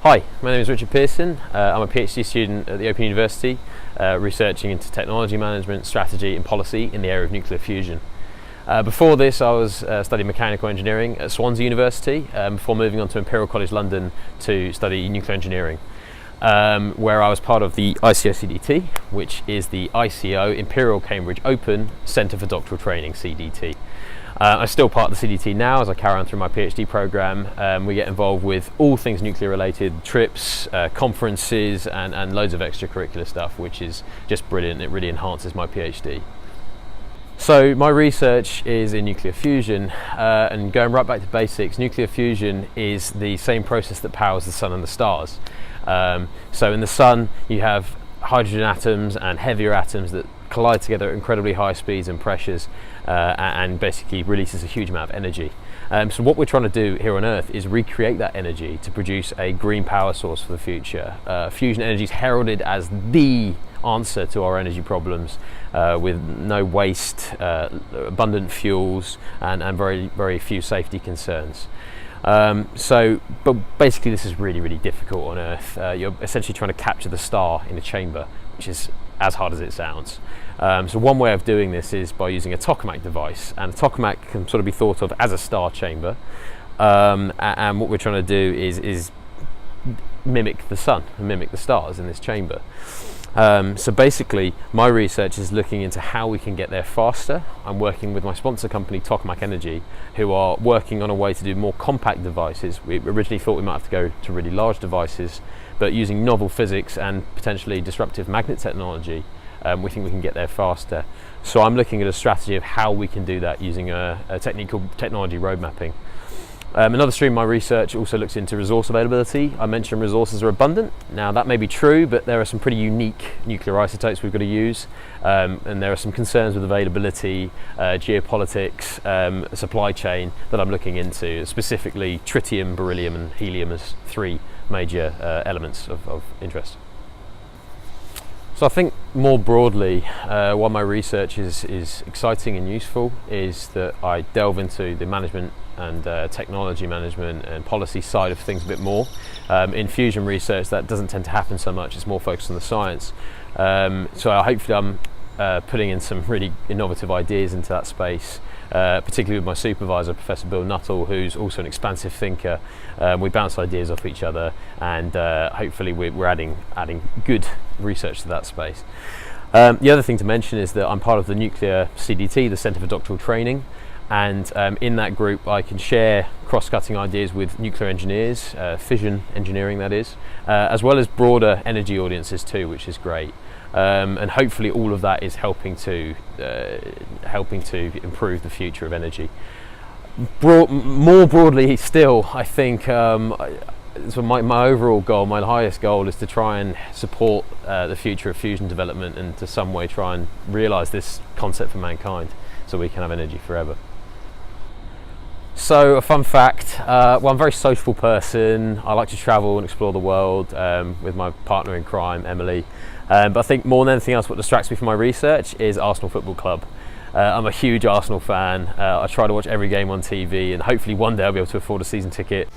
Hi, my name is Richard Pearson. I'm a PhD student at the Open University, researching into technology management, strategy and policy in the area of nuclear fusion. Before this I was studying mechanical engineering at Swansea University before moving on to Imperial College London to study nuclear engineering, where I was part of the ICO-CDT, which is the ICO Imperial Cambridge Open Centre for Doctoral Training, CDT. I'm still part of the CDT now as I carry on through my PhD programme. We get involved with all things nuclear related, trips, conferences and loads of extracurricular stuff, which is just brilliant. It really enhances my PhD. So my research is in nuclear fusion, and going right back to basics, nuclear fusion is the same process that powers the sun and the stars. So in the sun you have hydrogen atoms and heavier atoms that collide together at incredibly high speeds and pressures, and basically releases a huge amount of energy. So what we're trying to do here on Earth is recreate that energy to produce a green power source for the future. Fusion energy is heralded as the answer to our energy problems, with no waste, abundant fuels and very few safety concerns. But basically this is really difficult on Earth. You're essentially trying to capture the star in a chamber, which is as hard as it sounds. So one way of doing this is by using a tokamak device, and a tokamak can sort of be thought of as a star chamber, and what we're trying to do is mimic the sun and mimic the stars in this chamber. So basically my research is looking into how we can get there faster. I'm working with my sponsor company Tokamak Energy, who are working on a way to do more compact devices. We originally thought we might have to go to really large devices, but using novel physics and potentially disruptive magnet technology, we think we can get there faster. So I'm looking at a strategy of how we can do that using a technique called technology road mapping. Another stream of my research also looks into resource availability. I mentioned resources are abundant. Now that may be true, but there are some pretty unique nuclear isotopes we've got to use, and there are some concerns with availability, geopolitics, supply chain that I'm looking into, specifically tritium, beryllium and helium as three major elements of interest. So I think more broadly, why my research is exciting and useful is that I delve into the management and technology management and policy side of things a bit more. In fusion research that doesn't tend to happen so much, it's more focused on the science. So hopefully I'm putting in some really innovative ideas into that space, particularly with my supervisor, Professor Bill Nuttall, who's also an expansive thinker. We bounce ideas off each other, and hopefully we're adding good research to that space. The other thing to mention is that I'm part of the Nuclear CDT, the Centre for Doctoral Training, and in that group I can share cross-cutting ideas with nuclear engineers, fission engineering that is, as well as broader energy audiences too, which is great. And hopefully all of that is helping to improve the future of energy. More broadly still, I think so my overall goal, my highest goal, is to try and support the future of fusion development and to some way try and realise this concept for mankind so we can have energy forever. So a fun fact, well, I'm a very sociable person. I like to travel and explore the world with my partner in crime, Emily. But I think more than anything else what distracts me from my research is Arsenal Football Club. I'm a huge Arsenal fan. I try to watch every game on TV, and hopefully one day I'll be able to afford a season ticket.